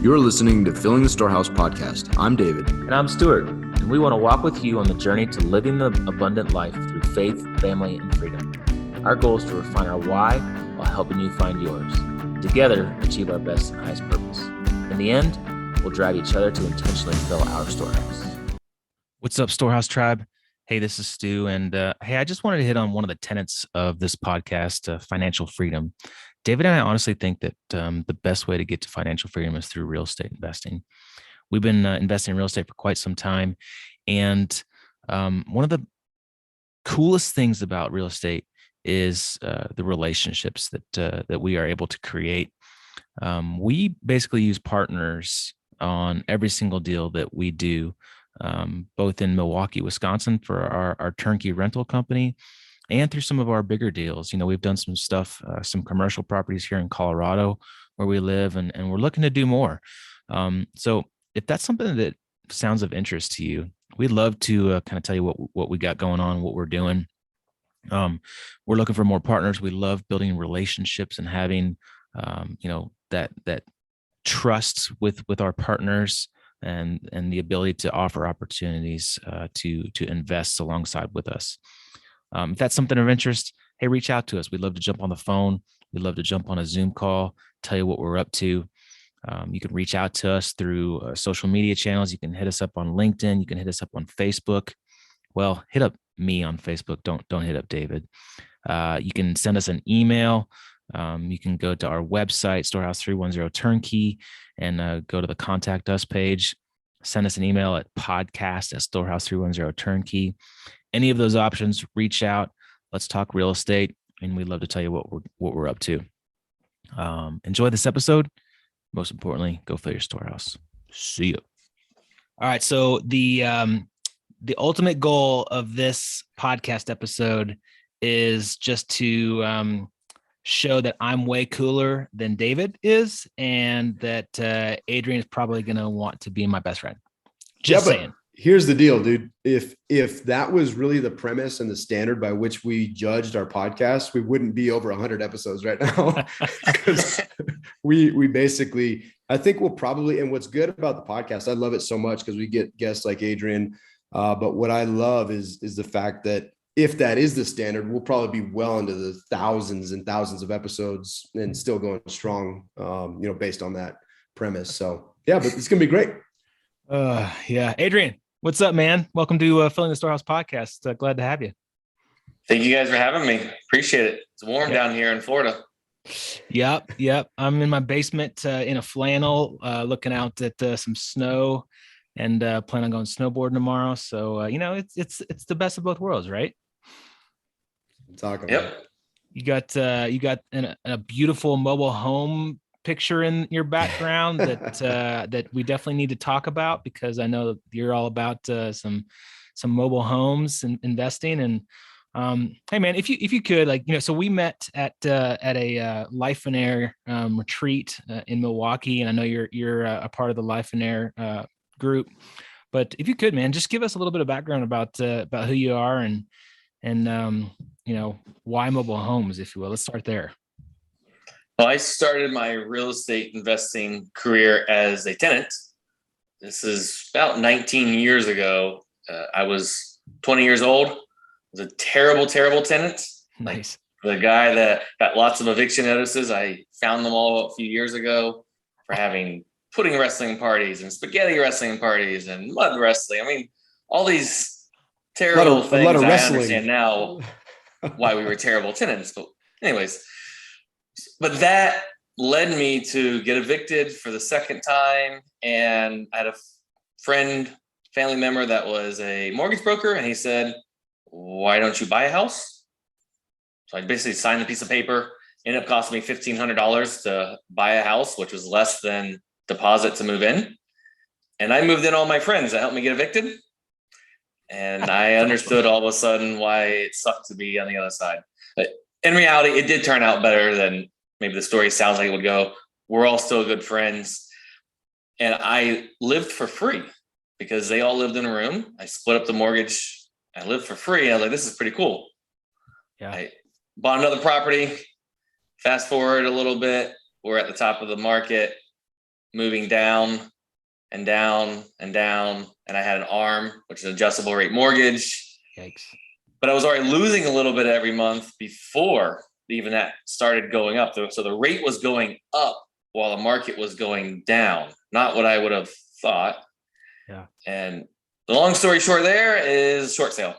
You're listening to Filling the Storehouse podcast. I'm David. And I'm Stuart, and we want to walk with you on the journey to living the abundant life through faith, family, and freedom. Our goal is to refine our why while helping you find yours. Together, achieve our best and highest purpose. In the end, we'll drive each other to intentionally fill our storehouse. What's up, Storehouse Tribe? Hey, this is Stu, and hey, I just wanted to hit on one of the tenets of this podcast, financial freedom. David and I honestly think that the best way to get to financial freedom is through real estate investing. We've been investing in real estate for quite some time, and one of the coolest things about real estate is the relationships that we are able to create. We basically use partners on every single deal that we do, both in Milwaukee, Wisconsin for our turnkey rental company, and through some of our bigger deals. You know, we've done some stuff, some commercial properties here in Colorado where we live, and we're looking to do more. So if that's something that sounds of interest to you, we'd love to kind of tell you what we got going on, what we're doing. We're looking for more partners. We love building relationships and having, that trust with our partners and the ability to offer opportunities to invest alongside with us. If that's something of interest, hey, reach out to us. We'd love to jump on the phone. We'd love to jump on a Zoom call, tell you what we're up to. You can reach out to us through social media channels. You can hit us up on LinkedIn. You can hit us up on Facebook. Well, hit up me on Facebook. Don't hit up David. You can send us an email. You can go to our website, Storehouse 310 Turnkey, and go to the Contact Us page. Send us an email at podcast@Storehouse 310 Turnkey. Any of those options, reach out. Let's talk real estate, and we'd love to tell you what we're up to. Enjoy this episode. Most importantly, go fill your storehouse. See you. All right. So the ultimate goal of this podcast episode is just to show that I'm way cooler than David is, and that Adrian is probably going to want to be my best friend. Just saying. Here's the deal, dude. If that was really the premise and the standard by which we judged our podcast, we wouldn't be over 100 episodes right now. Because we basically, I think we'll probably, and what's good about the podcast, I love it so much because we get guests like Adrian. But what I love is the fact that if that is the standard, we'll probably be well into the thousands and thousands of episodes and still going strong, based on that premise. So yeah, but it's going to be great. Yeah. Adrian, what's up, man? Welcome to Filling the Storehouse podcast. Glad to have you. Thank you guys for having me. Appreciate it. It's warm down here in Florida. Yep. I'm in my basement in a flannel, looking out at some snow, and plan on going snowboarding tomorrow. So it's the best of both worlds, right? I'm talking. Yep. You got a beautiful mobile home picture in your background that we definitely need to talk about, because I know you're all about some mobile homes and investing. And hey man, if you could, so we met at a Life and Air retreat in Milwaukee, and I know you're a part of the Life and Air group. But if you could, man, just give us a little bit of background about who you are and why mobile homes, if you will. Let's start there. Well, I started my real estate investing career as a tenant. This is about 19 years ago. I was 20 years old. I was a terrible, terrible tenant. Nice. The guy that got lots of eviction notices. I found them all a few years ago for having pudding wrestling parties and spaghetti wrestling parties and mud wrestling. I mean, all these terrible things. I understand now why we were terrible tenants. But anyways, but that led me to get evicted for the second time. And I had a family member that was a mortgage broker. And he said, why don't you buy a house? So I basically signed the piece of paper. Ended up costing me $1,500 to buy a house, which was less than deposit to move in. And I moved in all my friends that helped me get evicted. And I understood all of a sudden why it sucked to be on the other side. But in reality, it did turn out better than maybe the story sounds like it would go. We're all still good friends. And I lived for free because they all lived in a room. I split up the mortgage. I lived for free. I was like, this is pretty cool. Yeah. I bought another property. Fast forward a little bit. We're at the top of the market. moving down and down and down. And I had an ARM, which is an adjustable rate mortgage. Yikes. But I was already losing a little bit every month before even that started going up. So the rate was going up while the market was going down. Not what I would have thought. Yeah. And the long story short there is short sale.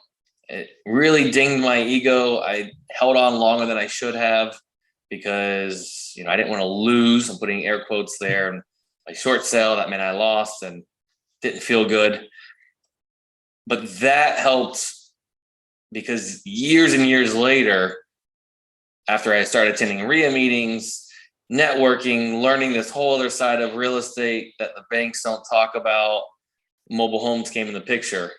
It really dinged my ego. I held on longer than I should have because, I didn't want to lose. I'm putting air quotes there. And my short sale, that meant I lost and didn't feel good. But that helped because years and years later, after I started attending RIA meetings, networking, learning this whole other side of real estate that the banks don't talk about, mobile homes came in the picture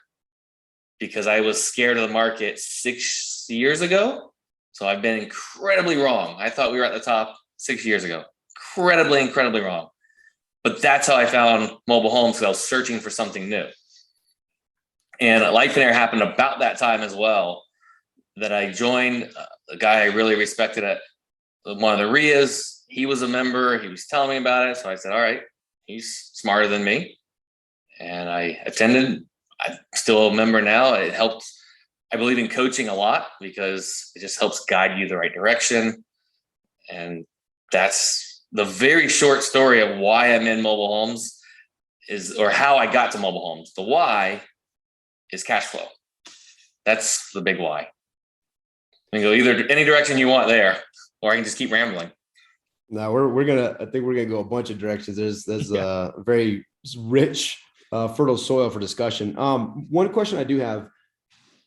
because I was scared of the market 6 years ago. So I've been incredibly wrong. I thought we were at the top 6 years ago. Incredibly wrong. But that's how I found mobile homes, because I was searching for something new. And Life and Air happened about that time as well, that I joined a guy I really respected at one of the RIAs. He was a member. He was telling me about it. So I said, all right, he's smarter than me. And I attended. I'm still a member now. It helped. I believe in coaching a lot because it just helps guide you the right direction. And that's the very short story of why I'm in mobile homes or how I got to mobile homes. The why is cash flow. That's the big why. You can go either any direction you want there, or I can just keep rambling. No, I think we're gonna go a bunch of directions. There's a very rich, fertile soil for discussion. One question I do have: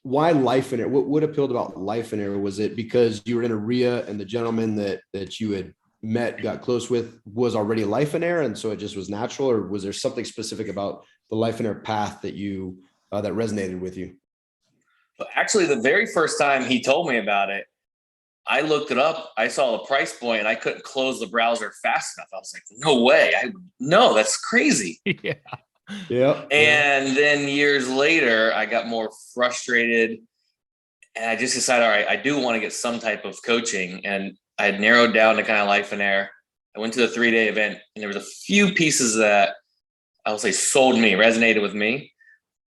why Life and Air? What appealed about Life and Air? Was it because you were in a RIA and the gentleman that you had met, got close with, was already Life and Air, and so it just was natural, or was there something specific about the Life and Air path that you that resonated with you? But actually, the very first time he told me about it, I looked it up. I saw the price point, and I couldn't close the browser fast enough. I was like, "No way! No, that's crazy." Yeah. And then years later, I got more frustrated, and I just decided, all right, I do want to get some type of coaching, and I had narrowed down to kind of Life and Air. I went to the 3-day event, and there was a few pieces that I would say sold me, resonated with me.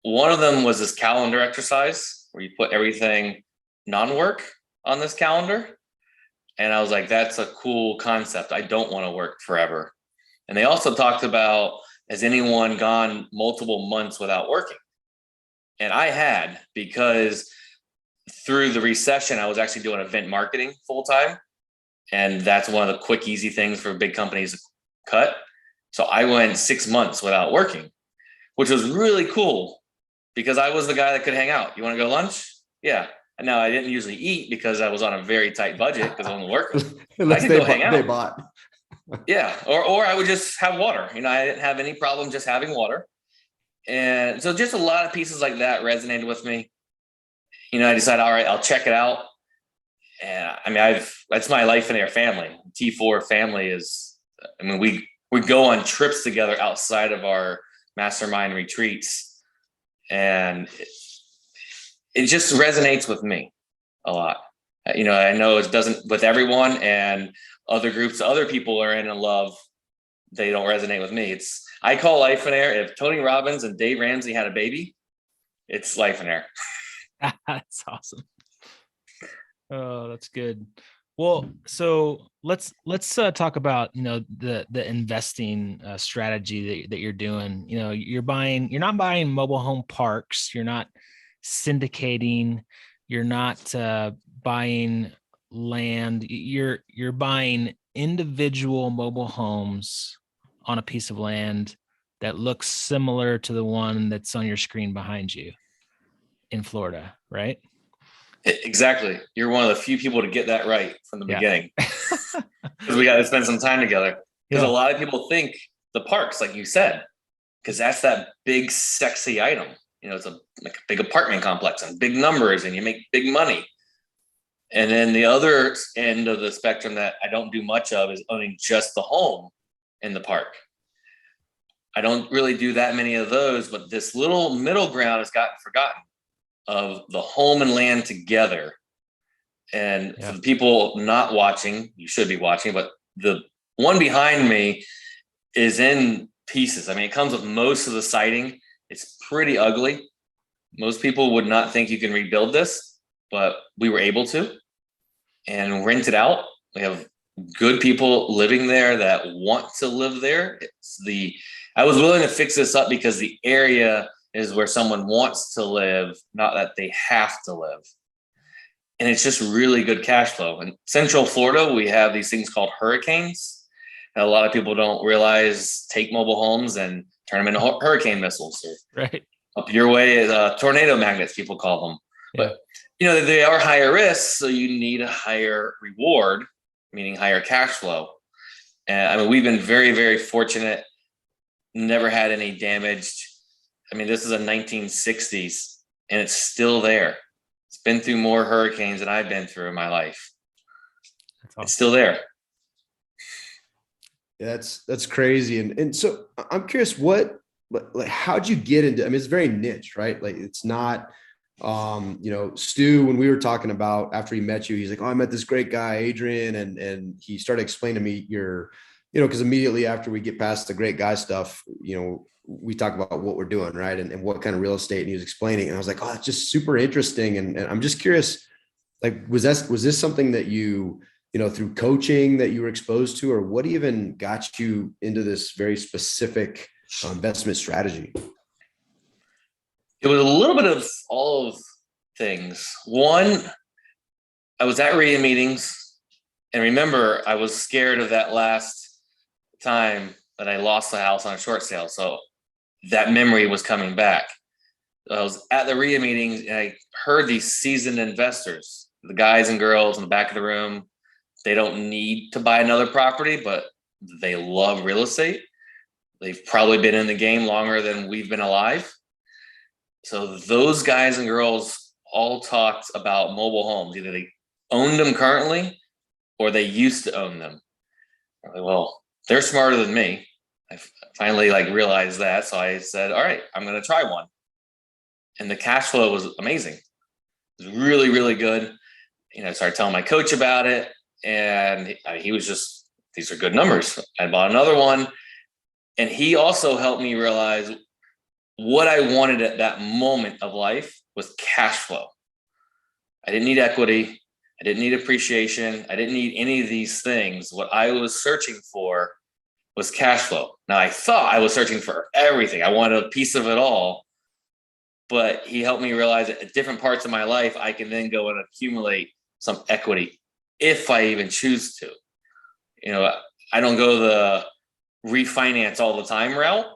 One of them was this calendar exercise where you put everything non-work on this calendar. And I was like, that's a cool concept. I don't want to work forever. And they also talked about, has anyone gone multiple months without working? And I had, because through the recession, I was actually doing event marketing full time. And that's one of the quick, easy things for big companies to cut. So I went 6 months without working, which was really cool because I was the guy that could hang out. You want to go lunch? Yeah. And now I didn't usually eat because I was on a very tight budget because I wasn't working. I could go hang out. They bought. Yeah. Or I would just have water. I didn't have any problem just having water. And so just a lot of pieces like that resonated with me. I decided, all right, I'll check it out. And that's my Life and Air family. T4 family is, we go on trips together outside of our mastermind retreats. And it just resonates with me a lot. I know it doesn't with everyone, and other groups, other people are in and love. They don't resonate with me. I call Life and Air. If Tony Robbins and Dave Ramsey had a baby, it's Life and Air. That's awesome. Oh, that's good. Well, so let's talk about the investing strategy that you're doing. You're not buying mobile home parks. You're not syndicating. You're not buying land. You're buying individual mobile homes on a piece of land that looks similar to the one that's on your screen behind you in Florida, right? Exactly. You're one of the few people to get that right from the beginning. Because we got to spend some time together. Because a lot of people think the parks, like you said, because that's that big, sexy item. It's like a big apartment complex and big numbers, and you make big money. And then the other end of the spectrum that I don't do much of is owning just the home in the park. I don't really do that many of those, but this little middle ground has gotten forgotten, of the home and land together. And for the people not watching, you should be watching, but the one behind me is in pieces. I mean, it comes with most of the siding. It's pretty ugly. Most people would not think you can rebuild this, but we were able to, and rent it out. We have good people living there that want to live there. I was willing to fix this up because the area is where someone wants to live, not that they have to live. And it's just really good cash flow. In Central Florida, we have these things called hurricanes. And a lot of people don't realize take mobile homes and turn them into hurricane missiles. Right. Up your way is tornado magnets, people call them. Yeah. But they are higher risk, so you need a higher reward, meaning higher cash flow. And I mean, we've been very, very fortunate. Never had any damaged. I mean, this is a 1960s, and it's still there. It's been through more hurricanes than I've been through in my life. That's awesome. It's still there. Yeah, that's crazy. And so I'm curious, how'd you get into? I mean, it's very niche, right? Like, it's not. Stu, when we were talking about after he met you, he's like, oh, I met this great guy, Adrian. And he started explaining to me because immediately after we get past the great guy stuff, we talk about what we're doing, right. And what kind of real estate. And he was explaining, and I was like, oh, it's just super interesting. And I'm just curious, like, was this something that you through coaching that you were exposed to, or what even got you into this very specific investment strategy? It was a little bit of all of things. One, I was at RIA meetings, and remember, I was scared of that last time that I lost the house on a short sale. So that memory was coming back. I was at the RIA meetings, and I heard these seasoned investors, the guys and girls in the back of the room. They don't need to buy another property, but they love real estate. They've probably been in the game longer than we've been alive. So those guys and girls all talked about mobile homes. Either they owned them currently or they used to own them. I'm like, well, they're smarter than me. I finally realized that. So I said, all right, I'm going to try one. And the cash flow was amazing. It was really, really good. I started telling my coach about it, and he was just, these are good numbers. I bought another one. And he also helped me realize what I wanted at that moment of life was cash flow. I didn't need equity. I didn't need appreciation. I didn't need any of these things. What I was searching for was cash flow. Now, I thought I was searching for everything. I wanted a piece of it all. But he helped me realize that at different parts of my life, I can then go and accumulate some equity if I even choose to. I don't go the refinance all the time route.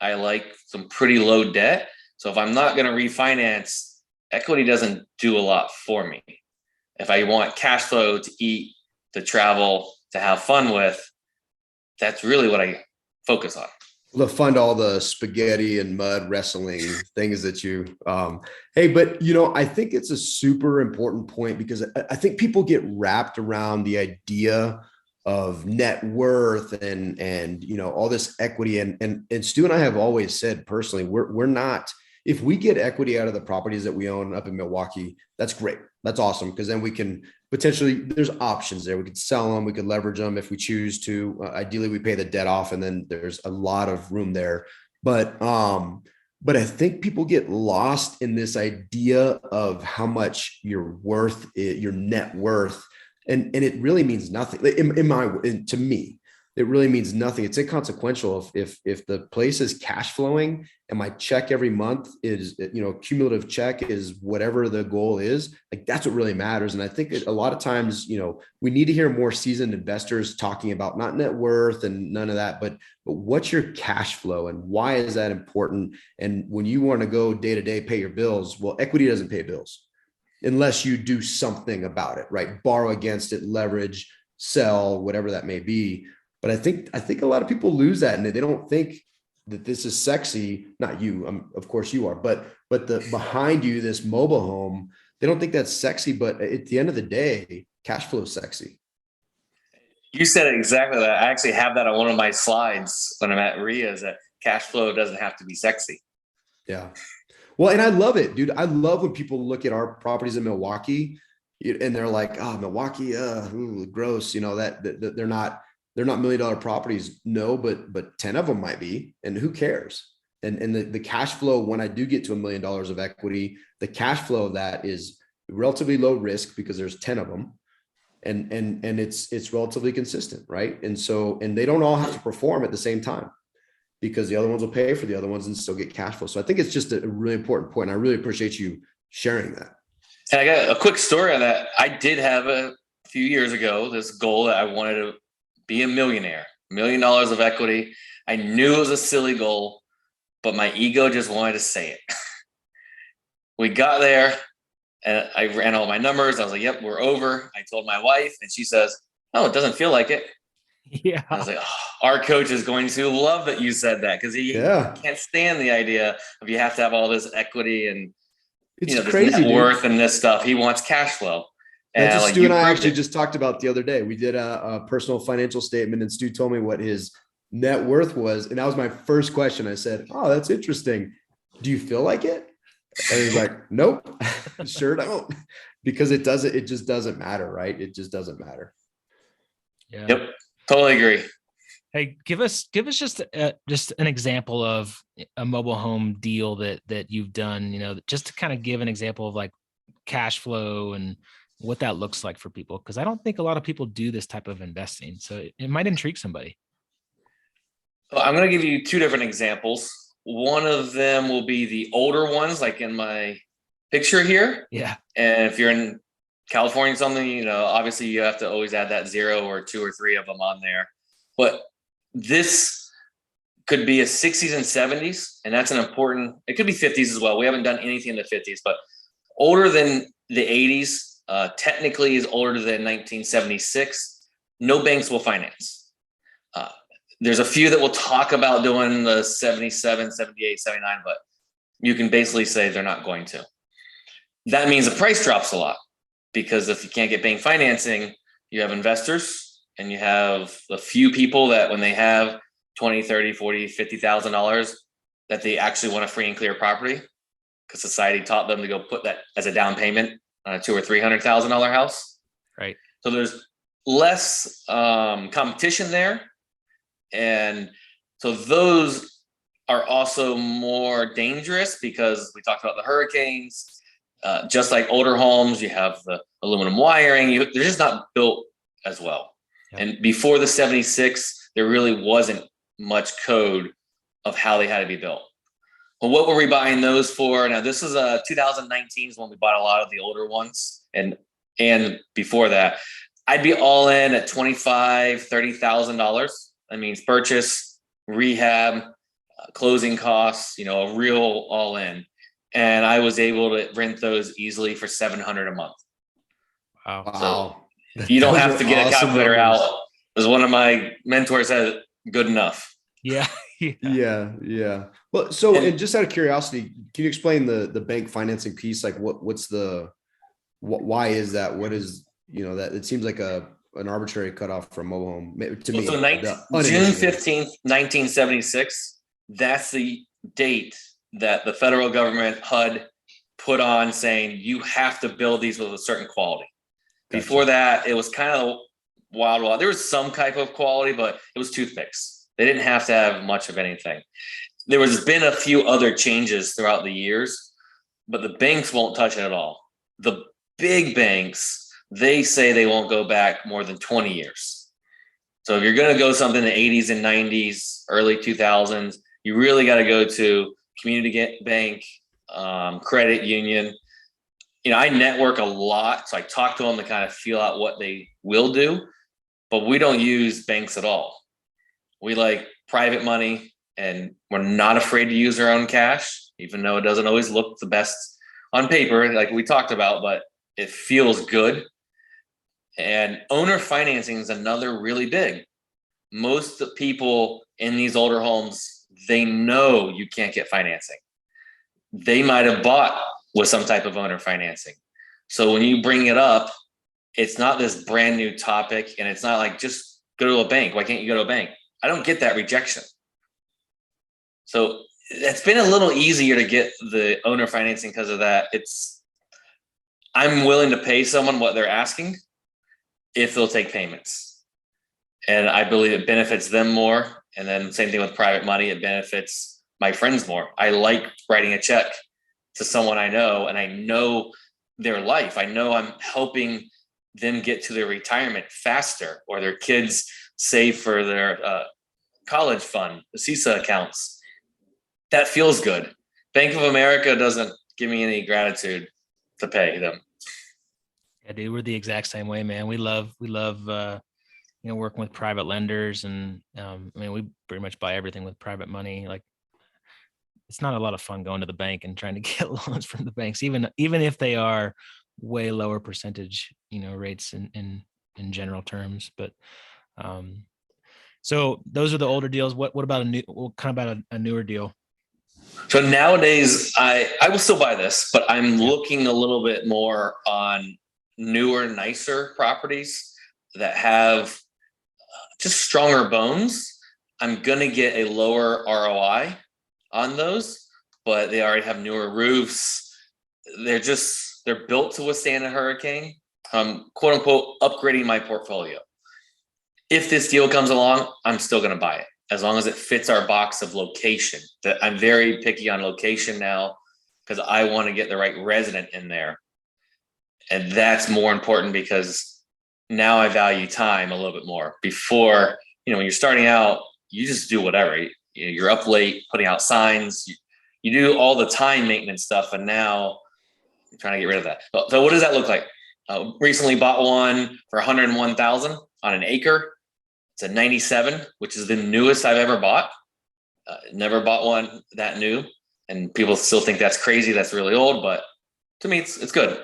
I like some pretty low debt. So if I'm not going to refinance, equity doesn't do a lot for me. If I want cash flow to eat, to travel, to have fun with, that's really what I focus on. To fund all the spaghetti and mud wrestling things that you, but I think it's a super important point, because I think people get wrapped around the idea of net worth and all this equity. And Stu and I have always said personally, we're not, if we get equity out of the properties that we own up in Milwaukee, that's great. That's awesome. Because then we can potentially, there's options there. We could sell them. We could leverage them if we choose to. Ideally, we pay the debt off, and then there's a lot of room there. But I think people get lost in this idea of how much you're worth, your net worth. And it really means nothing. To me, it really means nothing. It's inconsequential if the place is cash flowing and my check every month is, cumulative check is whatever the goal is. Like, that's what really matters. And I think a lot of times, we need to hear more seasoned investors talking about not net worth and none of that, but what's your cash flow and why is that important? And when you want to go day to day, pay your bills, well, equity doesn't pay bills unless you do something about it, right? Borrow against it, leverage, sell, whatever that may be. But I think a lot of people lose that, and they don't think that this is sexy. Not you, of course you are, but the behind you, this mobile home, they don't think that's sexy. But at the end of the day, cash flow is sexy. You said exactly that. I actually have that on one of my slides when I'm at RIA, is that cash flow doesn't have to be sexy. Yeah. Well, and I love it, dude. I love when people look at our properties in Milwaukee and they're like, oh, Milwaukee, gross. That they're not they're not $1 million properties. No, but 10 of them might be, and who cares? And the cash flow, when I do get to $1 million of equity, the cash flow of that is relatively low risk because there's 10 of them. And it's relatively consistent, right? And they don't all have to perform at the same time, because the other ones will pay for the other ones and still get cash flow. So I think it's just a really important point. I really appreciate you sharing that. And I got a quick story on that. I did have a few years ago this goal that I wanted to be a millionaire, $1 million of equity. I knew it was a silly goal, but my ego just wanted to say it. We got there and I ran all my numbers. I was like, yep, we're over. I told my wife and she says, oh, it doesn't feel like it. Yeah. I was like, oh, our coach is going to love that you said that, because he can't stand the idea of you have to have all this equity and it's this crazy, net worth and this stuff. He wants cash flow. And Stu and I actually just talked about the other day. We did a personal financial statement, and Stu told me what his net worth was. And that was my first question. I said, oh, that's interesting. Do you feel like it? And he's like, nope, sure don't. Because it just doesn't matter, right? It just doesn't matter. Yeah. Yep. Totally agree. Hey, give us just an example of a mobile home deal that you've done, just to kind of give an example of like cash flow and what that looks like for people. Because I don't think a lot of people do this type of investing. So it might intrigue somebody. Well, I'm going to give you two different examples. One of them will be the older ones, like in my picture here. Yeah. And if you're in California, something, obviously you have to always add that 0 or 2 or 3 of them on there. But this could be a 60s and 70s, and that's it could be 50s as well. We haven't done anything in the 50s, but older than the 80s, technically is older than 1976. No banks will finance. There's a few that will talk about doing the 77, 78, 79, but you can basically say they're not going to. That means the price drops a lot, because if you can't get bank financing, you have investors and you have a few people that when they have $20, $30, $40, $50,000 that they actually want a free and clear property, because society taught them to go put that as a down payment on a $200,000 or $300,000 house. Right. So there's less competition there. And so those are also more dangerous, because we talked about the hurricanes. Just like older homes, you have the aluminum wiring. They're just not built as well. Yep. And before the 76, there really wasn't much code of how they had to be built. Well, what were we buying those for? Now, this is 2019 is when we bought a lot of the older ones. And before that, I'd be all in at $25,000, $30,000. That means purchase, rehab, closing costs, a real all in. And I was able to rent those easily for $700 a month. Wow. So you don't have to get a calculator out. As one of my mentors said, good enough. Yeah. Yeah. Well, so and just out of curiosity, can you explain the bank financing piece? Like why is that? What is, that it seems like an arbitrary cutoff for a mobile home to me. So June 15th, 1976, that's the date that the federal government HUD put on saying you have to build these with a certain quality. Gotcha. Before that, it was kind of wild. There was some type of quality, but it was toothpicks. They didn't have to have much of anything. There has been a few other changes throughout the years, but the banks won't touch it at all. The big banks, they say they won't go back more than 20 years. So if you're going to go something in the 80s and 90s, early 2000s, you really got to go to community bank, credit union. I network a lot. So I talk to them to kind of feel out what they will do, but we don't use banks at all. We like private money, and we're not afraid to use our own cash, even though it doesn't always look the best on paper, like we talked about, but it feels good. And owner financing is another really big. Most of the people in these older homes, they know you can't get financing. They might have bought with some type of owner financing. So when you bring it up, it's not this brand new topic, and it's not like just go to a bank. Why can't you go to a bank? I don't get that rejection. So it's been a little easier to get the owner financing because of that. I'm willing to pay someone what they're asking if they'll take payments. And I believe it benefits them more. And then same thing with private money, it benefits my friends more. I like writing a check to someone I know, and I know their life. I know I'm helping them get to their retirement faster, or their kids save for their college fund, the CISA accounts. That feels good. Bank of America doesn't give me any gratitude to pay them. Yeah, dude, we're the exact same way, man. We love, working with private lenders, and we pretty much buy everything with private money. Like, it's not a lot of fun going to the bank and trying to get loans from the banks, even if they are way lower percentage, rates in general terms. But so those are the older deals. What about a newer deal? So nowadays, I will still buy this, but I'm looking a little bit more on newer, nicer properties that have just stronger bones. I'm going to get a lower ROI on those, but they already have newer roofs. They're built to withstand a hurricane. Quote unquote, upgrading my portfolio. If this deal comes along, I'm still going to buy it, as long as it fits our box of location. That I'm very picky on location now, because I want to get the right resident in there. And that's more important, because now I value time a little bit more. Before, when you're starting out, you just do whatever. You're up late putting out signs. You do all the time maintenance stuff, and now I'm trying to get rid of that. So what does that look like? Recently bought one for $101,000 on an acre. It's a 97, which is the newest I've ever bought. Never bought one that new, and people still think that's crazy. That's really old, but to me, it's good.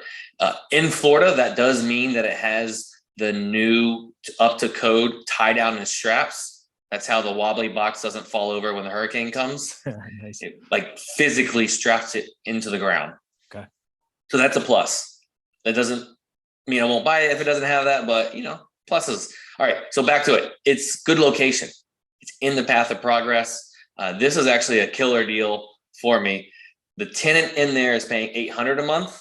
In Florida, that does mean that it has the new up to code tie down and straps. That's how the wobbly box doesn't fall over when the hurricane comes. Nice. It like physically straps it into the ground. Okay. So that's a plus. That doesn't mean I won't buy it if it doesn't have that, but pluses. All right. So back to it. It's good location. It's in the path of progress. This is actually a killer deal for me. The tenant in there is paying $800 a month,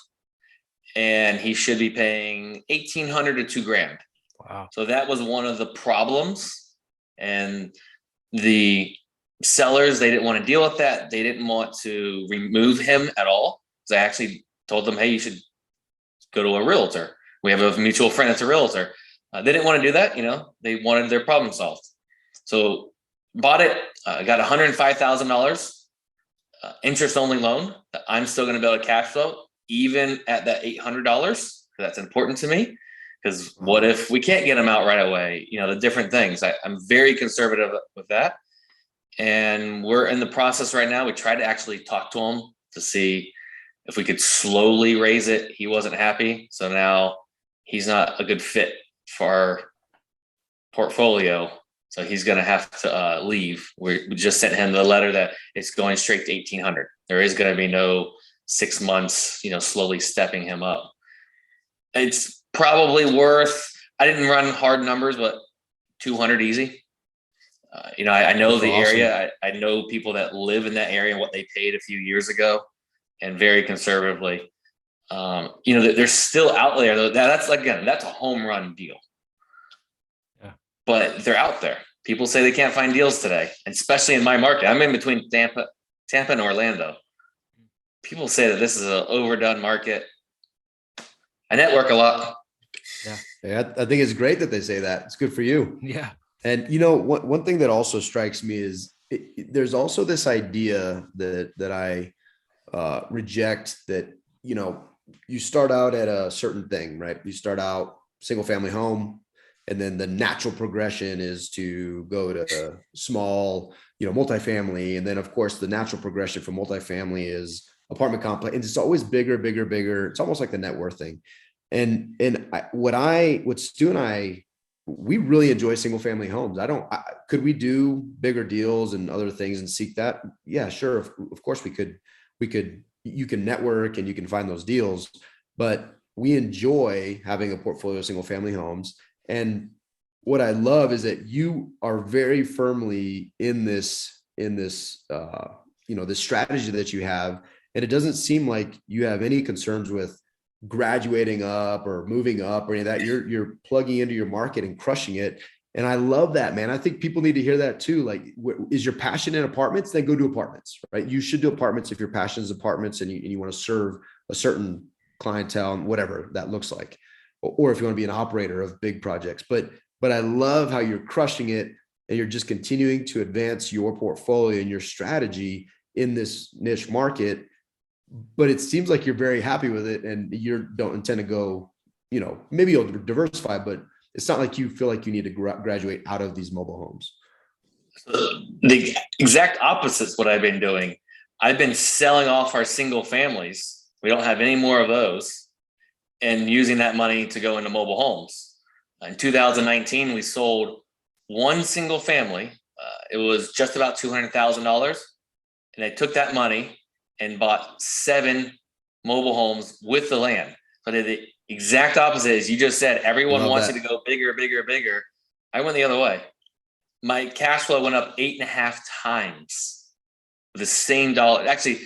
and he should be paying $1,800 to $2,000. Wow. So that was one of the problems. And the sellers, they didn't want to deal with that. They didn't want to remove him at all. So I actually told them, hey, you should go to a realtor. We have a mutual friend that's a realtor. They didn't want to do that. They wanted their problem solved. So bought it, got $105,000 interest only loan that I'm still going to be able to cash flow even at that $800. That's important to me. Because what if we can't get them out right away? The different things. I'm very conservative with that. And we're in the process right now. We tried to actually talk to him to see if we could slowly raise it. He wasn't happy. So now he's not a good fit for our portfolio. So he's going to have to leave. We just sent him the letter that it's going straight to $1,800. There is going to be no 6 months, slowly stepping him up. It's probably worth, I didn't run hard numbers, but 200 easy. I know That's the awesome. area. I know people that live in that area and what they paid a few years ago, and very conservatively. They're still out there though. That's a home run deal. Yeah. But they're out there. People say they can't find deals today, and especially in my market. I'm in between Tampa and Orlando. People say that this is an overdone market. I network a lot. Yeah, I think it's great that they say that. It's good for you. Yeah. And one thing that also strikes me is there's also this idea that I reject, that you start out at a certain thing, right? You start out single family home, and then the natural progression is to go to small, multifamily, and then of course the natural progression from multifamily is apartment complex, and it's always bigger. It's almost like the net worth thing. And what Stu and I, we really enjoy single family homes. Could we do bigger deals and other things and seek that? Yeah, sure. Of course we could, you can network and you can find those deals, but we enjoy having a portfolio of single family homes. And what I love is that you are very firmly in this this strategy that you have. And it doesn't seem like you have any concerns with graduating up or moving up or any of that. You're plugging into your market and crushing it. And I love that, man. I think people need to hear that too. Like, is your passion in apartments? Then go do apartments, right? You should do apartments if your passion is apartments and you want to serve a certain clientele and whatever that looks like, or if you want to be an operator of big projects. But I love how you're crushing it and you're just continuing to advance your portfolio and your strategy in this niche market. But it seems like you're very happy with it and you don't intend to go, maybe you'll diversify, but it's not like you feel like you need to graduate out of these mobile homes. The exact opposite is what I've been doing. I've been selling off our single families. We don't have any more of those, and using that money to go into mobile homes. In 2019, we sold one single family. It was just about $200,000. And I took that money and bought 7 mobile homes with the land. So the exact opposite is you just said, everyone wants you to go bigger, bigger, bigger. I went the other way. My cash flow went up 8.5 times with the same dollar. Actually,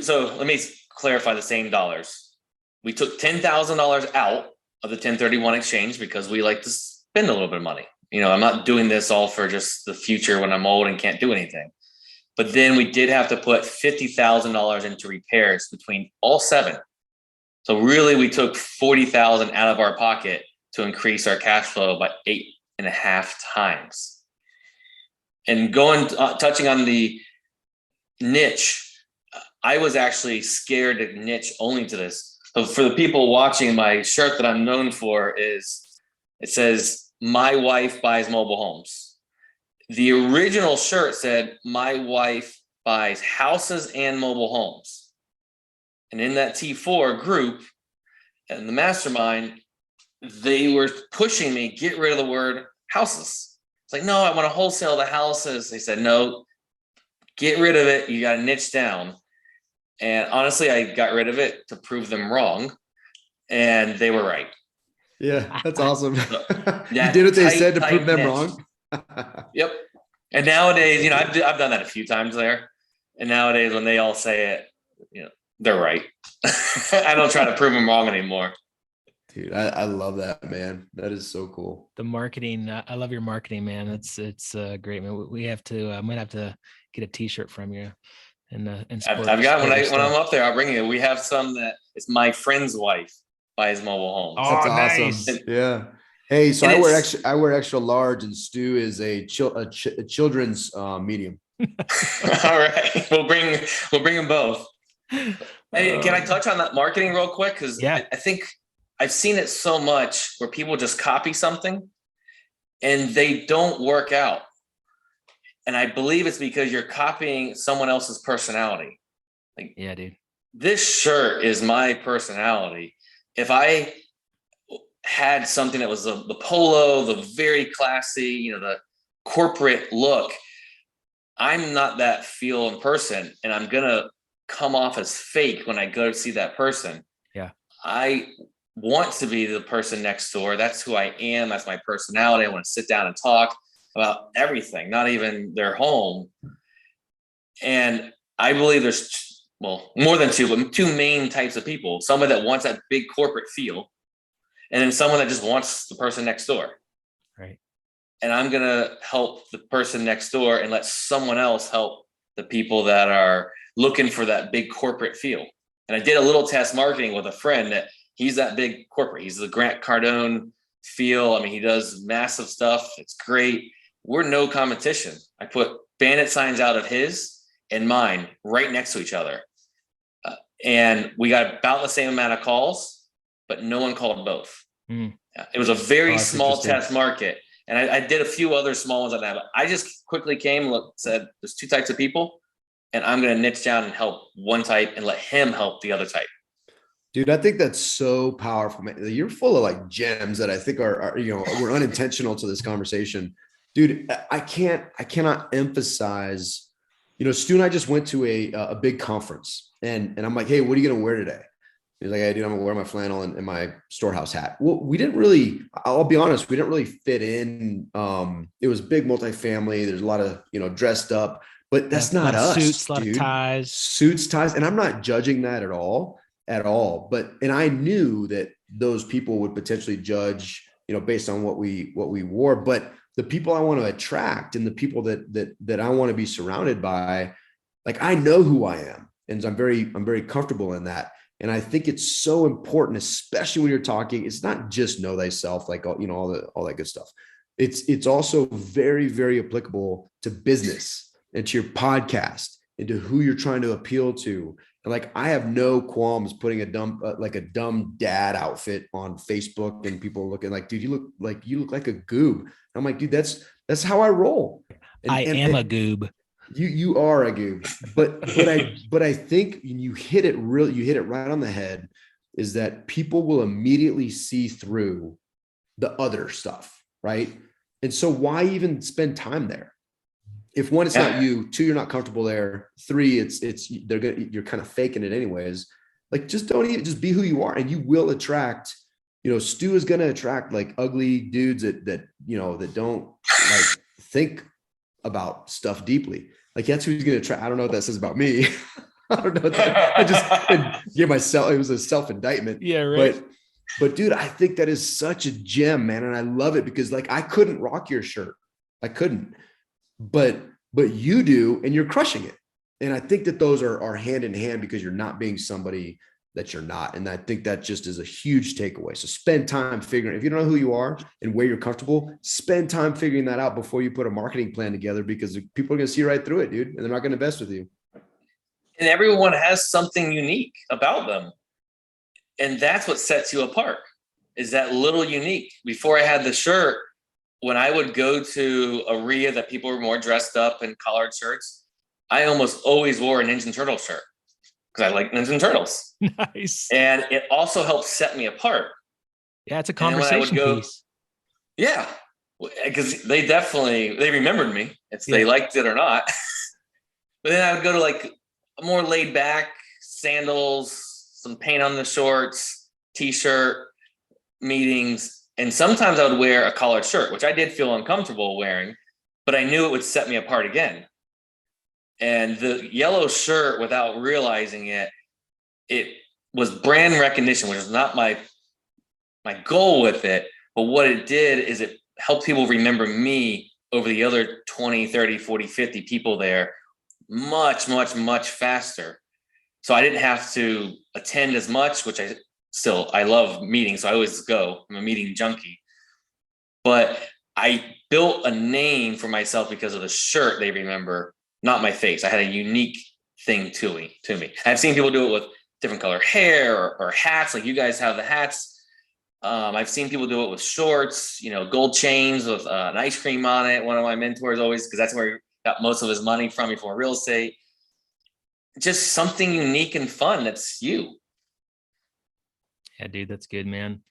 so let me clarify the same dollars. We took $10,000 out of the 1031 exchange because we like to spend a little bit of money. I'm not doing this all for just the future when I'm old and can't do anything. But then we did have to put $50,000 into repairs between all 7. So really, we took $40,000 out of our pocket to increase our cash flow by 8.5 times. And touching on the niche, I was actually scared to niche only to this. So for the people watching, my shirt that I'm known for it says, "My wife buys mobile homes." The original shirt said, "My wife buys houses and mobile homes." And in that T4 group and the mastermind, they were pushing me, get rid of the word houses. It's like, no, I want to wholesale the houses. They said, no, get rid of it. You got to niche down. And honestly, I got rid of it to prove them wrong. And they were right. Yeah, that's awesome. So, you did what they said to prove them niche. wrong. Yep. And nowadays, I've done that a few times there. And nowadays, when they all say it, they're right. I don't try to prove them wrong anymore. Dude, I love that, man. That is so cool. The marketing, I love your marketing, man. It's great, man. We have to, I might have to get a T-shirt from you. And I've got when I'm up there, I'll bring you. We have some that it's my friend's wife buys moball homes. Oh, that's nice. Awesome. Yeah. Hey, so I wear extra large, and Stu is a children's medium. All right, we'll bring them both. Hey, can I touch on that marketing real quick? Because I think I've seen it so much where people just copy something and they don't work out. And I believe it's because you're copying someone else's personality. Like, yeah, dude, this shirt is my personality. If I had something that was the polo, the very classy, the corporate look, I'm not that feel in person, and I'm going to come off as fake when I go to see that person. Yeah. I want to be the person next door. That's who I am. That's my personality. I want to sit down and talk about everything, not even their home. And I believe there's, more than 2, but 2 main types of people. Someone that wants that big corporate feel, and then someone that just wants the person next door. Right. And I'm going to help the person next door and let someone else help the people that are looking for that big corporate feel. And I did a little test marketing with a friend that he's that big corporate. He's the Grant Cardone feel. I mean, he does massive stuff. It's great. We're no competition. I put bandit signs out of his and mine right next to each other. And we got about the same amount of calls, but no one called both. Mm. It was a very small test market. And I did a few other small ones on that. But I just quickly said, there's 2 types of people, and I'm going to niche down and help one type and let him help the other type. Dude, I think that's so powerful, man. You're full of like gems that I think are we're unintentional to this conversation. Dude, I cannot emphasize, Stu and I just went to a big conference, and I'm like, hey, what are you going to wear today? He's like, hey, dude, I'm going to wear my flannel and my storehouse hat. Well, I'll be honest, we didn't really fit in. It was big multifamily. There's a lot of, dressed up, but that's not us. Suits, a lot of ties. Suits, ties. And I'm not judging that at all. And I knew that those people would potentially judge, based on what we wore. But the people I want to attract and the people that I want to be surrounded by, like, I know who I am, and I'm very comfortable in that. And I think it's so important, especially when you're talking, it's not just know thyself, like, all that good stuff. It's also very, very applicable to business and to your podcast and to who you're trying to appeal to. And like, I have no qualms putting a dumb dad outfit on Facebook, and people looking like, dude, you look like a goob. And I'm like, dude, that's how I roll. And, I am a goob. You are a goob, but I think you hit it right on the head, is that people will immediately see through the other stuff, right? And so why even spend time there? If one, it's not you; two, you're not comfortable there; three, you're kind of faking it anyways. Like, just just be who you are, and you will attract. Stu is going to attract like ugly dudes that don't like think about stuff deeply. Like, that's who he's going to try. I don't know what that says about me. I don't know. I just gave myself, it was a self-indictment. Yeah. Right. But dude, I think that is such a gem, man. And I love it because, like, I couldn't rock your shirt. I couldn't, but you do, and you're crushing it. And I think that those are hand in hand, because you're not being somebody that you're not. And I think that just is a huge takeaway. So spend time figuring, if you don't know who you are and where you're comfortable, spend time figuring that out before you put a marketing plan together, because people are going to see right through it, dude. And they're not going to invest with you. And everyone has something unique about them. And that's what sets you apart, is that little unique. Before I had the shirt, when I would go to a RIA that people were more dressed up in collared shirts, I almost always wore a Ninja Turtle shirt, because I like Ninja Turtles. Nice. And it also helps set me apart. Yeah, it's a conversation piece. Yeah, because they remembered me. They liked it or not. But then I would go to like a more laid back, sandals, some paint on the shorts, t-shirt, meetings. And sometimes I would wear a collared shirt, which I did feel uncomfortable wearing, but I knew it would set me apart again. And the yellow shirt, without realizing it was brand recognition, which is not my goal with it. But what it did is it helped people remember me over the other 20, 30, 40, 50 people there much, much, much faster. So I didn't have to attend as much, which I love meetings. So I always go. I'm a meeting junkie. But I built a name for myself because of the shirt they remember, not my face. I had a unique thing to me. I've seen people do it with different color hair or hats, like you guys have the hats. I've seen people do it with shorts, gold chains with an ice cream on it. One of my mentors always, because that's where he got most of his money from before real estate. Just something unique and fun. That's you. Yeah, dude, that's good, man.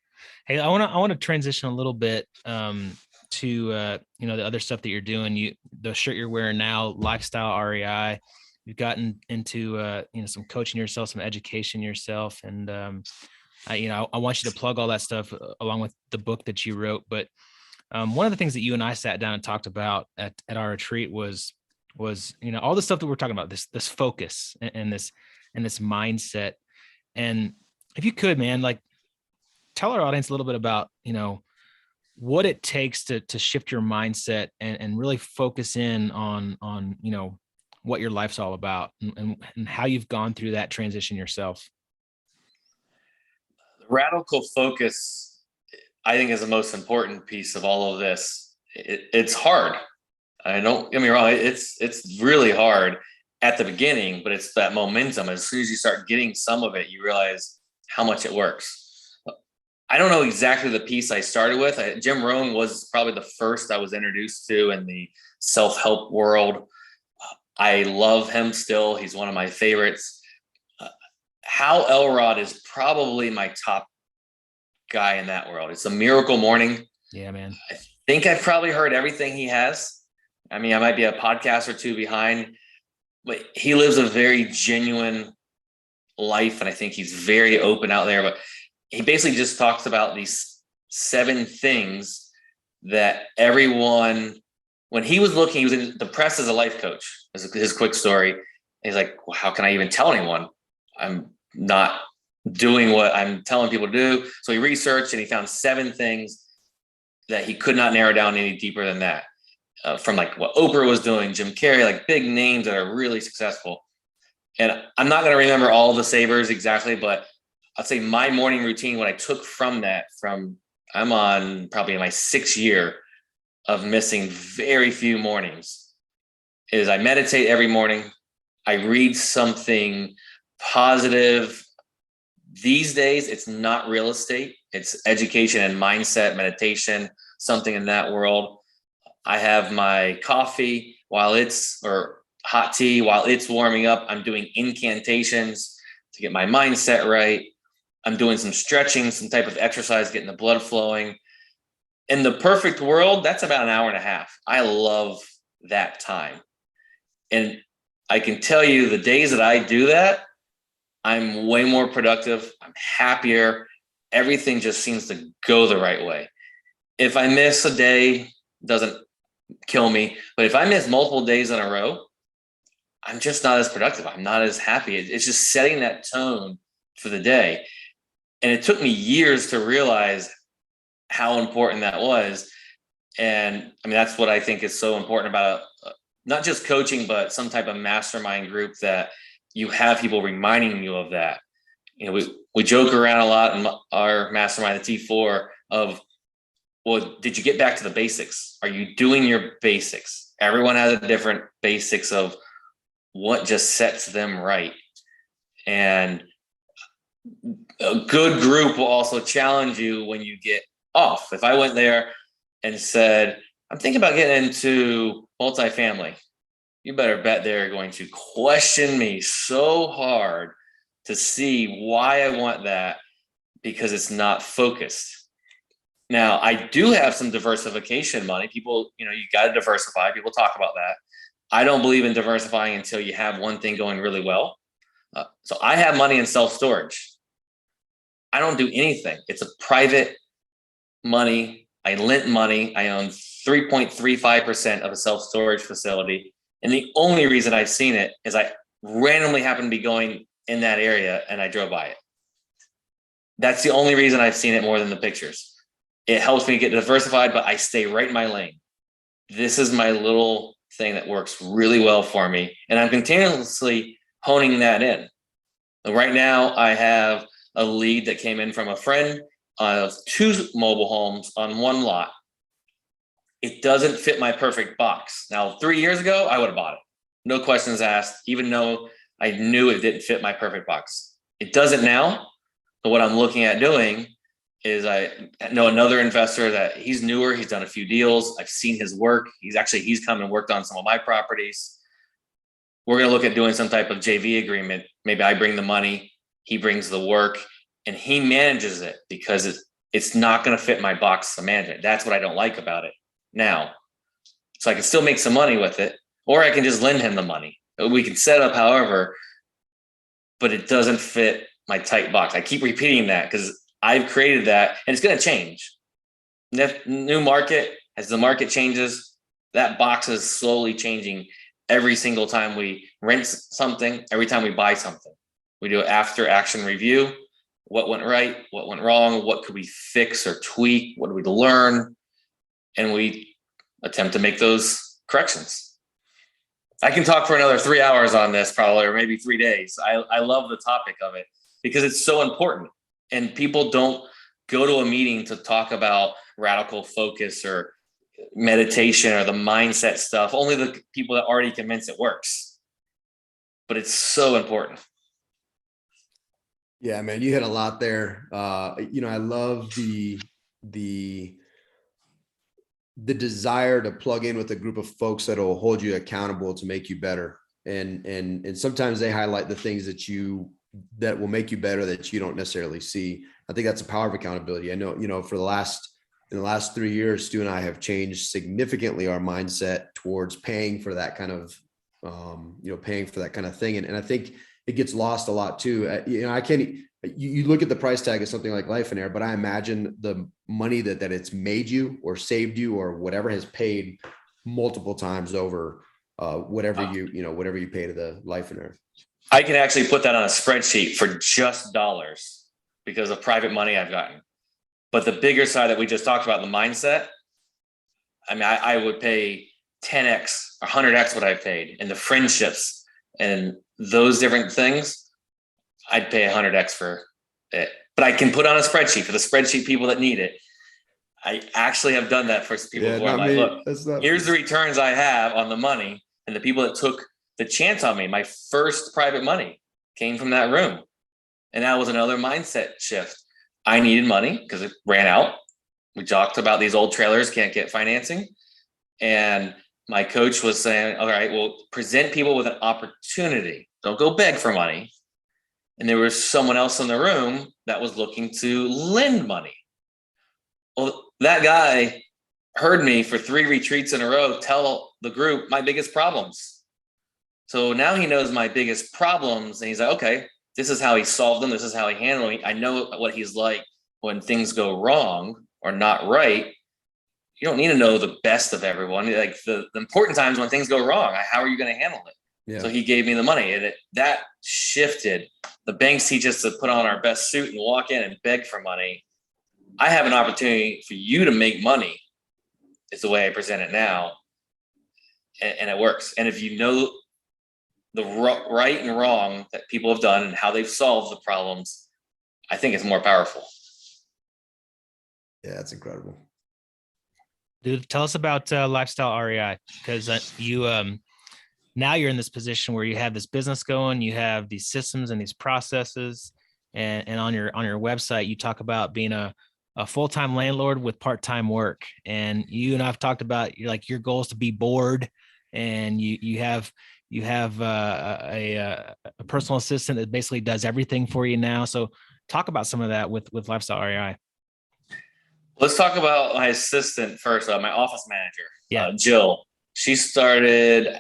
Hey, I want to transition a little bit to the other stuff that you're doing. The shirt you're wearing now, Lifestyle REI. You've gotten into some coaching yourself, some education yourself, and I want you to plug all that stuff along with the book that you wrote. But one of the things that you and I sat down and talked about at our retreat was all the stuff that we're talking about, this focus and this mindset. And if you could, man, like, tell our audience a little bit about what it takes to shift your mindset and really focus in on what your life's all about and how you've gone through that transition yourself. Radical focus, I think, is the most important piece of all of this. It's hard. I don't get me wrong. It's really hard at the beginning, but it's that momentum. As soon as you start getting some of it, you realize how much it works. I don't know exactly the piece I started with. Jim Rohn was probably the first I was introduced to in the self-help world. I love him still. He's one of my favorites. Hal Elrod is probably my top guy in that world. It's a Miracle Morning. Yeah, man. I think I've probably heard everything he has. I mean, I might be a podcast or two behind, but he lives a very genuine life. And I think he's very open out there, but he basically just talks about these 7 things that everyone, when he was looking, he was in the press as a life coach, as his quick story. He's like, well, how can I even tell anyone? I'm not doing what I'm telling people to do. So he researched and he found 7 things that he could not narrow down any deeper than that. From like what Oprah was doing, Jim Carrey, like big names that are really successful. And I'm not going to remember all the savers exactly, but I'll say my morning routine, what I took from that, I'm on probably my 6th year of missing very few mornings, is I meditate every morning. I read something positive. These days, it's not real estate. It's education and mindset, meditation, something in that world. I have my coffee or hot tea while it's warming up. I'm doing incantations to get my mindset right. I'm doing some stretching, some type of exercise, getting the blood flowing. In the perfect world, that's about an hour and a half. I love that time. And I can tell you the days that I do that, I'm way more productive. I'm happier. Everything just seems to go the right way. If I miss a day, doesn't kill me. But if I miss multiple days in a row, I'm just not as productive. I'm not as happy. It's just setting that tone for the day. And it took me years to realize how important that was. And I mean, that's what I think is so important about not just coaching, but some type of mastermind group, that you have people reminding you of that. You know, we joke around a lot in our mastermind, the T4, of, well, did you get back to the basics? Are you doing your basics? Everyone has a different basics of what just sets them right. And a good group will also challenge you when you get off. If I went there and said, I'm thinking about getting into multifamily, you better bet they're going to question me so hard to see why I want that, because it's not focused. Now, I do have some diversification money. People, you got to diversify. People talk about that. I don't believe in diversifying until you have one thing going really well. So I have money in self-storage. I don't do anything. It's a private money. I lent money. I own 3.35% of a self-storage facility. And the only reason I've seen it is I randomly happened to be going in that area and I drove by it. That's the only reason I've seen it more than the pictures. It helps me get diversified, but I stay right in my lane. This is my little thing that works really well for me. And I'm continuously honing that in. Right now, I have a lead that came in from a friend of 2 mobile homes on 1 lot. It doesn't fit my perfect box. Now, 3 years ago, I would have bought it. No questions asked, even though I knew it didn't fit my perfect box. It doesn't now. But what I'm looking at doing is, I know another investor that he's newer. He's done a few deals. I've seen his work. He's come and worked on some of my properties. We're going to look at doing some type of JV agreement. Maybe I bring the money, he brings the work, and he manages it, because it's not going to fit my box to manage it. That's what I don't like about it now. So I can still make some money with it, or I can just lend him the money. We can set up however, but it doesn't fit my tight box. I keep repeating that because I've created that, and it's going to change. New market, as the market changes, that box is slowly changing every single time we rent something, every time we buy something. We do an after action review. What went right? What went wrong? What could we fix or tweak? What did we learn? And we attempt to make those corrections. I can talk for another 3 hours on this, probably, or maybe 3 days. I love the topic of it because it's so important. And people don't go to a meeting to talk about radical focus or meditation or the mindset stuff. Only the people that already convinced it works. But it's so important. Yeah, man, you hit a lot there. I love the desire to plug in with a group of folks that will hold you accountable to make you better. And sometimes they highlight the things that will make you better that you don't necessarily see. I think that's a power of accountability. I know, in the last 3 years, Stu and I have changed significantly our mindset towards paying for that kind of, thing. And I think it gets lost a lot too. You look at the price tag of something like Life and Air, but I imagine the money that it's made you or saved you or whatever has paid multiple times over whatever you pay to the Life and Air. I can actually put that on a spreadsheet for just dollars because of private money I've gotten. But the bigger side that we just talked about, the mindset, I mean, I would pay 10x or 100x what I paid, and the friendships and those different things, I'd pay 100x for it. But I can put on a spreadsheet for the spreadsheet people that need it. I actually have done that for people who are like, look, here's the returns I have on the money, and the people that took the chance on me. My first private money came from that room. And that was another mindset shift. I needed money because it ran out. We talked about these old trailers can't get financing. And my coach was saying, all right, well, present people with an opportunity. Don't go beg for money. And there was someone else in the room that was looking to lend money. Well, that guy heard me for 3 retreats in a row tell the group my biggest problems. So now he knows my biggest problems. And he's like, okay, this is how he solved them. This is how he handled it. I know what he's like when things go wrong or not right. You don't need to know the best of everyone. Like the important times when things go wrong, how are you going to handle it? Yeah. So he gave me the money, and that shifted. The banks teach us to put on our best suit and walk in and beg for money. I have an opportunity for you to make money. Is the way I present it now, and it works. And if you know the right and wrong that people have done and how they've solved the problems, I think it's more powerful. Yeah, that's incredible. Dude, tell us about Lifestyle REI, because now you're in this position where you have this business going, you have these systems and these processes, and on your website you talk about being a full-time landlord with part-time work. And you and I've talked about your goal is to be bored, and you have a personal assistant that basically does everything for you now. So talk about some of that with Lifestyle REI. Let's talk about my assistant first, my office manager, Jill. She started,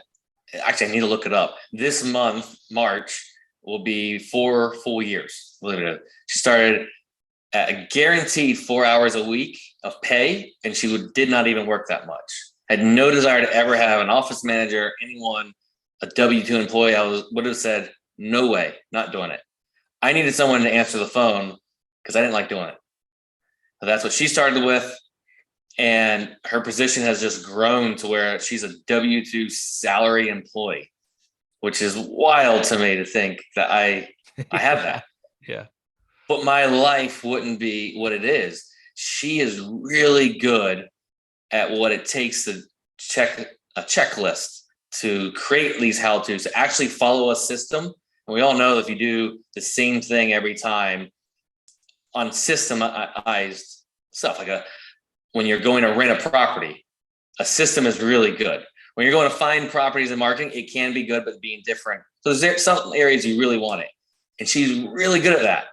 actually, I need to look it up. This month, March, will be 4 full years. She started at a guaranteed 4 hours a week of pay, and she did not even work that much. Had no desire to ever have an office manager, anyone, a W-2 employee. I would have said, no way, not doing it. I needed someone to answer the phone because I didn't like doing it. So that's what she started with. And her position has just grown to where she's a W-2 salary employee, which is wild to me to think that I have that. Yeah. But my life wouldn't be what it is. She is really good at what it takes to check a checklist, to create these how-tos, to actually follow a system. And we all know that if you do the same thing every time on systemized stuff, when you're going to rent a property, a system is really good. When you're going to find properties in marketing, it can be good, but being different. So there's some areas you really want it. And she's really good at that.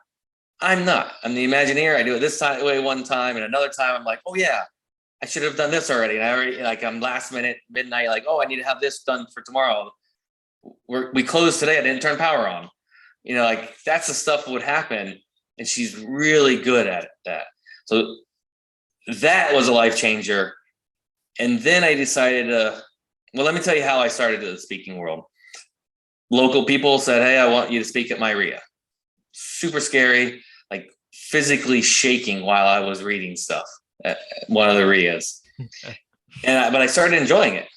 I'm not. I'm the Imagineer. I do it this way one time, and another time I'm like, oh yeah, I should have done this already. And I'm last minute, midnight, I need to have this done for tomorrow. We closed today. I didn't turn power on. That's the stuff that would happen. And she's really good at that. So that was a life changer. And then I decided let me tell you how I started in the speaking world. Local people said, hey, I want you to speak at my RIA. Super scary, physically shaking while I was reading stuff at one of the RIAs. But I started enjoying it.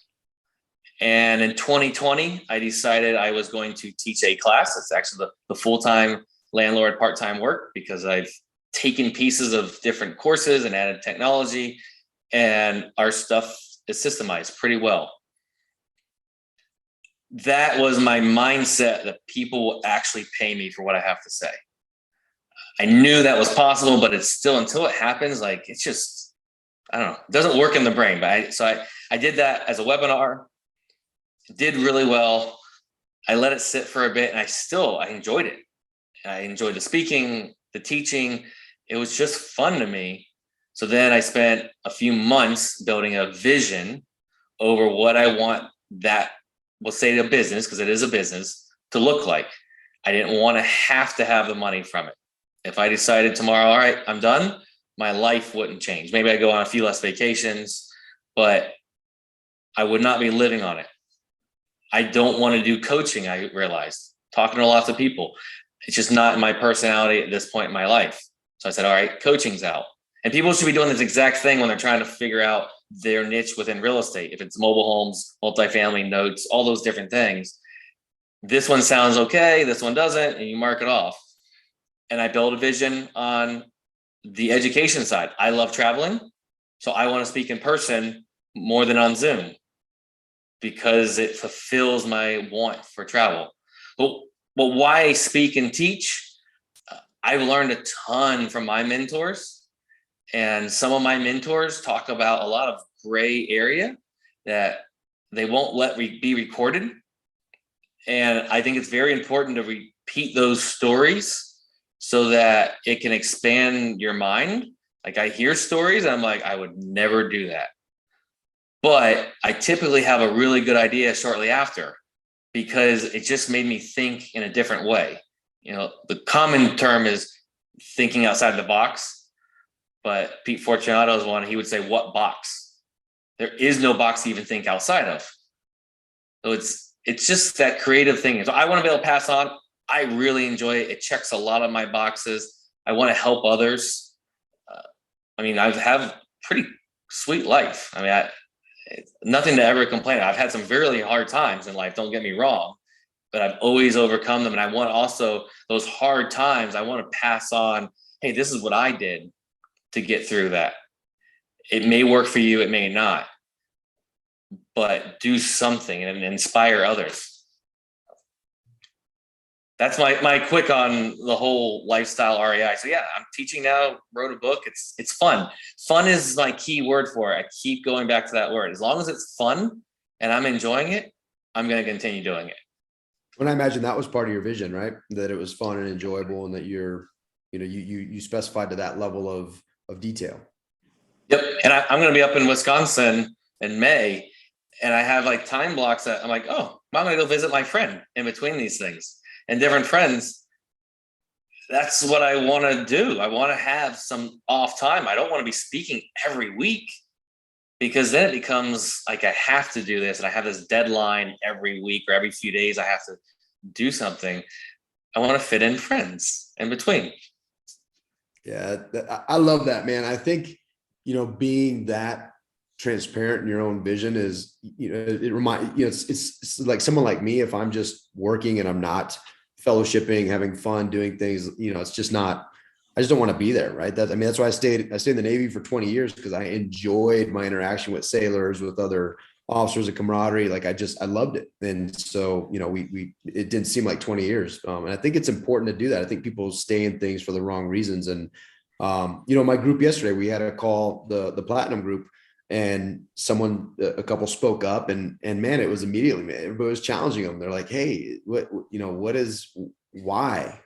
And in 2020, I decided I was going to teach a class. It's actually the full-time landlord part-time work, because I've taken pieces of different courses and added technology, and our stuff is systemized pretty well. That was my mindset, that people will actually pay me for what I have to say. I knew that was possible, but it's still, until it happens, it's just, I don't know, it doesn't work in the brain. But I did that as a webinar. It did really well. I let it sit for a bit, and I enjoyed it. I enjoyed the speaking, the teaching. It was just fun to me. So then I spent a few months building a vision over what I want that, we'll say a business, because it is a business, to look like. I didn't want to have the money from it. If I decided tomorrow, all right, I'm done, my life wouldn't change. Maybe I go on a few less vacations, but I would not be living on it. I don't want to do coaching, I realized, talking to lots of people. It's just not my personality at this point in my life. So I said, all right, coaching's out. And people should be doing this exact thing when they're trying to figure out their niche within real estate. If it's mobile homes, multifamily, notes, all those different things. This one sounds okay, this one doesn't, and you mark it off. And I build a vision on the education side. I love traveling, so I want to speak in person more than on Zoom because it fulfills my want for travel. But why speak and teach? I've learned a ton from my mentors, and some of my mentors talk about a lot of gray area that they won't let be recorded. And I think it's very important to repeat those stories so that it can expand your mind. Like I hear stories and I'm like, I would never do that. But I typically have a really good idea shortly after because it just made me think in a different way. You know, the common term is thinking outside the box, but Pete Fortunato's one, he would say, what box? There is no box to even think outside of. So it's just that creative thing. So I want to be able to pass on. I really enjoy it. It checks a lot of my boxes. I want to help others. I mean, I have a pretty sweet life. I mean, nothing to ever complain of. I've had some really hard times in life, don't get me wrong, but I've always overcome them. And I want also those hard times, I want to pass on, hey, this is what I did to get through that. It may work for you, it may not, but do something and inspire others. That's my quick on the whole lifestyle REI. So yeah, I'm teaching now, wrote a book. It's fun. Fun is my key word for it. I keep going back to that word. As long as it's fun and I'm enjoying it, I'm going to continue doing it. And I imagine that was part of your vision, right? That it was fun and enjoyable and that you specified to that level of detail. Yep. And I'm going to be up in Wisconsin in May, and I have like time blocks that I'm like, oh, I'm going to go visit my friend in between these things. And different friends, that's what I want to do. I want to have some off time. I don't want to be speaking every week because then it becomes like I have to do this and I have this deadline every week or every few days I have to do something. I want to fit in friends in between. Yeah, I love that, man. I think, being that transparent in your own vision is, it's like someone like me, if I'm just working and I'm not fellowshipping, having fun, doing things, it's just not, I just don't want to be there. Right. That's why I stayed in the Navy for 20 years because I enjoyed my interaction with sailors, with other officers, and camaraderie. Like I loved it. And so, it didn't seem like 20 years. And I think it's important to do that. I think people stay in things for the wrong reasons. And, my group yesterday, we had a call, the Platinum group, and a couple spoke up and man, it was immediately, man, everybody was challenging them. They're like, hey, why?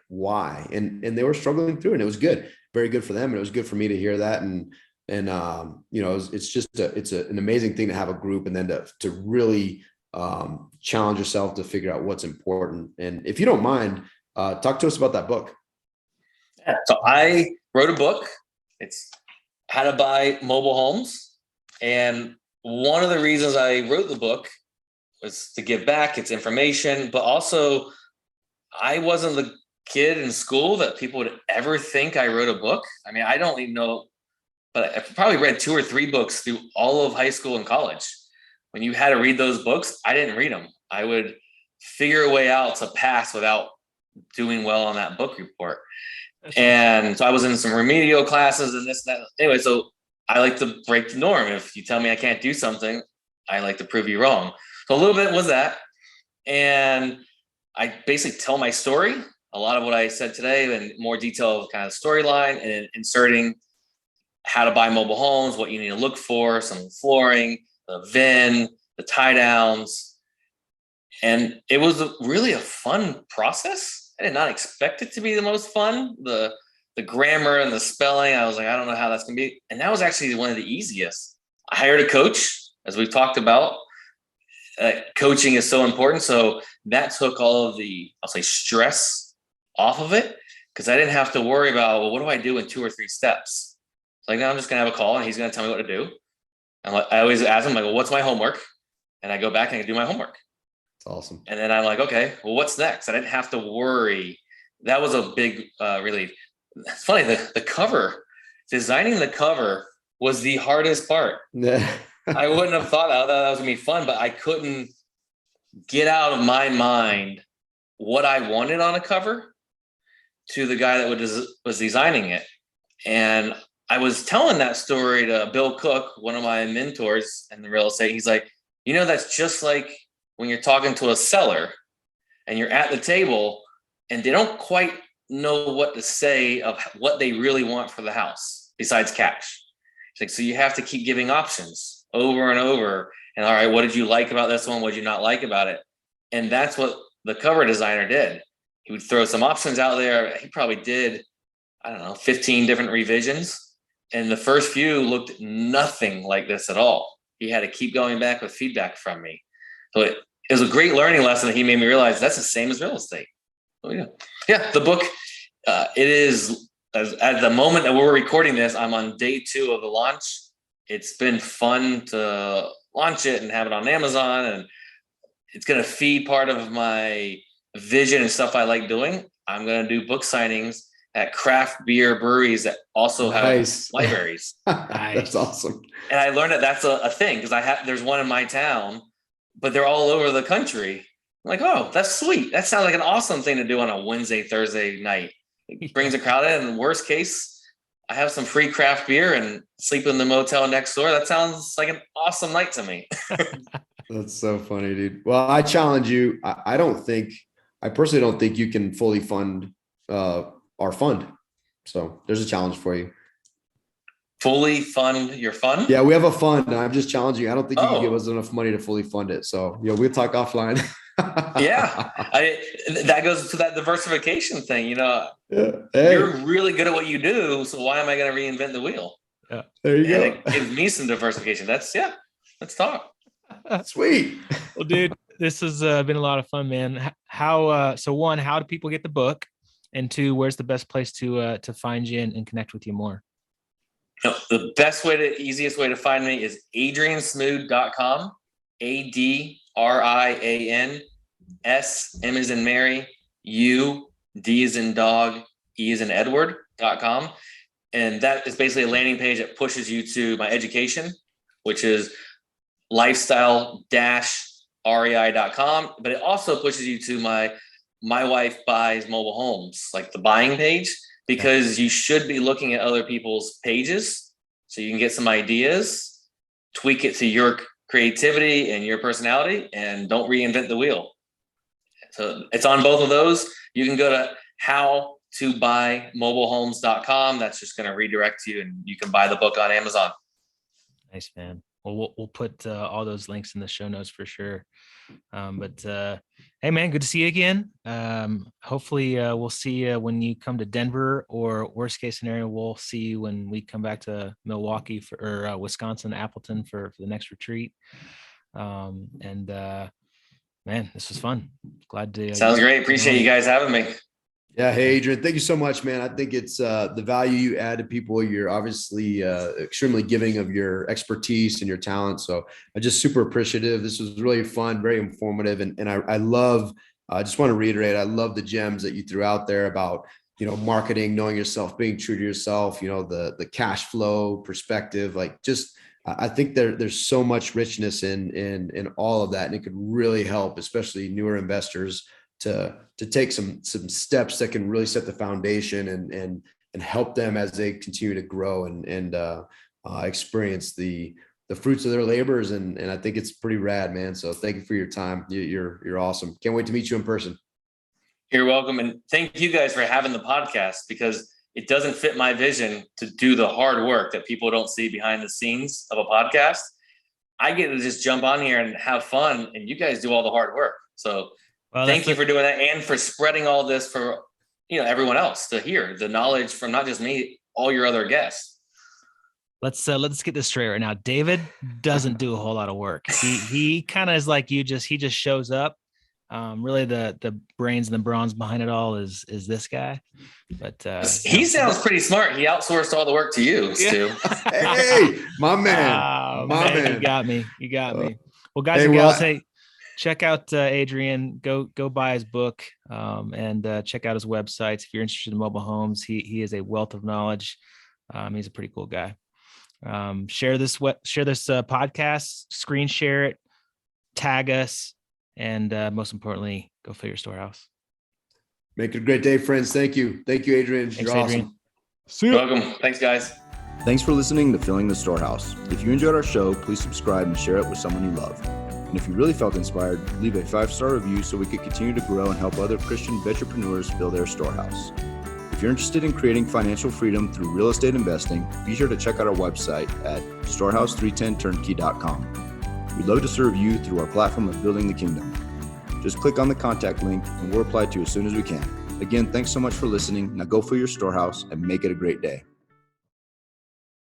And they were struggling through, and it was good, very good for them. And it was good for me to hear that. And it's just an amazing thing to have a group and then to really challenge yourself to figure out what's important. And if you don't mind, talk to us about that book. Yeah, so I wrote a book. It's How to Buy Mobile Homes. And one of the reasons I wrote the book was to give back. It's information, but also I wasn't the kid in school that people would ever think I wrote a book. I mean, I don't even know, but I probably read 2 or 3 books through all of high school and college. When you had to read those books, I didn't read them. I would figure a way out to pass without doing well on that book report. And so I was in some remedial classes and this and that. Anyway, so I like to break the norm. If you tell me I can't do something, I like to prove you wrong. So a little bit was that. And I basically tell my story, a lot of what I said today, and more detail of kind of storyline, and then inserting how to buy mobile homes, what you need to look for, some flooring, the VIN, the tie downs. And it was really a fun process. I did not expect it to be the most fun. The grammar and the spelling, I was like, I don't know how that's going to be. And that was actually one of the easiest. I hired a coach, as we've talked about. Coaching is so important. So that took all of the, I'll say, stress off of it, because I didn't have to worry about, well, what do I do in 2 or 3 steps? Like, now I'm just going to have a call and he's going to tell me what to do. And I always ask him, like, well, what's my homework? And I go back and I do my homework. It's awesome. And then I'm like, okay, well, what's next? I didn't have to worry. That was a big relief. It's funny, the cover designing the cover was the hardest part. I wouldn't have thought that was gonna be fun, but I couldn't get out of my mind what I wanted on a cover to the guy that was designing it. And I was telling that story to Bill Cook, one of my mentors in the real estate. He's like, that's just like when you're talking to a seller and you're at the table and they don't quite know what to say of what they really want for the house besides cash. It's like, so you have to keep giving options over and over. And all right, what did you like about this one? What did you not like about it? And that's what the cover designer did. He would throw some options out there. He probably did, 15 different revisions. And the first few looked nothing like this at all. He had to keep going back with feedback from me. So it was a great learning lesson that he made me realize that's the same as real estate. Oh, yeah. Yeah, the book, it is, at the moment that we're recording this, I'm on day 2 of the launch. It's been fun to launch it and have it on Amazon, and it's going to feed part of my vision and stuff I like doing. I'm going to do book signings at craft beer breweries that also have libraries. That's awesome. And I learned that that's a thing, because there's one in my town, but they're all over the country. I'm like, oh, that's sweet. That sounds like an awesome thing to do on a Wednesday, Thursday night. It brings a crowd in. And worst case, I have some free craft beer and sleep in the motel next door. That sounds like an awesome night to me. That's so funny, dude. Well, I challenge you. I personally don't think you can fully fund our fund. So there's a challenge for you. Fully fund your fund? Yeah, we have a fund. I'm just challenging you. I don't think you can give us enough money to fully fund it. So we'll talk offline. Yeah. That goes to that diversification thing. Yeah. Hey. You're really good at what you do. So why am I going to reinvent the wheel? Yeah. There you go. It gives me some diversification. Let's talk. Sweet. Well, dude, this has been a lot of fun, man. So one, how do people get the book? And 2, where's the best place to find you and connect with you more? The easiest way to find me is adriansmude.com. ADRIAN S, M as in Mary, U, D as in dog, E as in Edward.com. And that is basically a landing page that pushes you to my education, which is lifestyle-rei.com. But it also pushes you to my wife buys mobile homes, like the buying page, because you should be looking at other people's pages so you can get some ideas, tweak it to your creativity and your personality, and don't reinvent the wheel. So it's on both of those. You can go to howtobuymobilehomes.com. That's just going to redirect you, and you can buy the book on Amazon. Nice, man. Well, we'll put all those links in the show notes for sure. Hey, man, good to see you again. Hopefully we'll see you when you come to Denver, or worst case scenario, we'll see you when we come back to Milwaukee or Wisconsin, Appleton for the next retreat. Man, this was fun. Glad to. Sounds great. Appreciate you guys having me. Yeah. Hey, Adrian, thank you so much, man. I think it's the value you add to people. You're obviously extremely giving of your expertise and your talent. So I'm just super appreciative. This was really fun, very informative. And I love, I just want to reiterate, I love the gems that you threw out there about, marketing, knowing yourself, being true to yourself, the cash flow perspective, I think there's so much richness in all of that. And it could really help, especially newer investors, to take some steps that can really set the foundation and help them as they continue to grow and experience the fruits of their labors. And I think it's pretty rad, man. So thank you for your time. You're awesome. Can't wait to meet you in person. You're welcome. And thank you guys for having the podcast, because it doesn't fit my vision to do the hard work that people don't see behind the scenes of a podcast. I get to just jump on here and have fun, and you guys do all the hard work. So thank you for doing that, and for spreading all this for everyone else to hear the knowledge from not just me, all your other guests. Let's get this straight right now. David doesn't do a whole lot of work. He kind of is like you. He just shows up. Really, the brains and the bronze behind it all is this guy. But he sounds pretty smart. He outsourced all the work to you, Stu. Hey, my man, man. You got me. Well, guys and gals, hey, check out Adrian. Go buy his book and check out his websites if you're interested in mobile homes. He is a wealth of knowledge. He's a pretty cool guy. Share this podcast, screen share it, tag us, and most importantly, go fill your storehouse. Make it a great day, friends. Thank you. Thank you, Adrian. Thanks, You're Adrian. awesome. See you. Welcome. Thanks, guys. Thanks for listening to Filling the Storehouse. If you enjoyed our show, please subscribe and share it with someone you love. And if you really felt inspired, leave a 5-star review so we could continue to grow and help other Christian entrepreneurs fill their storehouse. If you're interested in creating financial freedom through real estate investing, be sure to check out our website at storehouse310turnkey.com. We'd love to serve you through our platform of building the kingdom. Just click on the contact link and we'll reply to you as soon as we can. Again, thanks so much for listening. Now go fill your storehouse and make it a great day.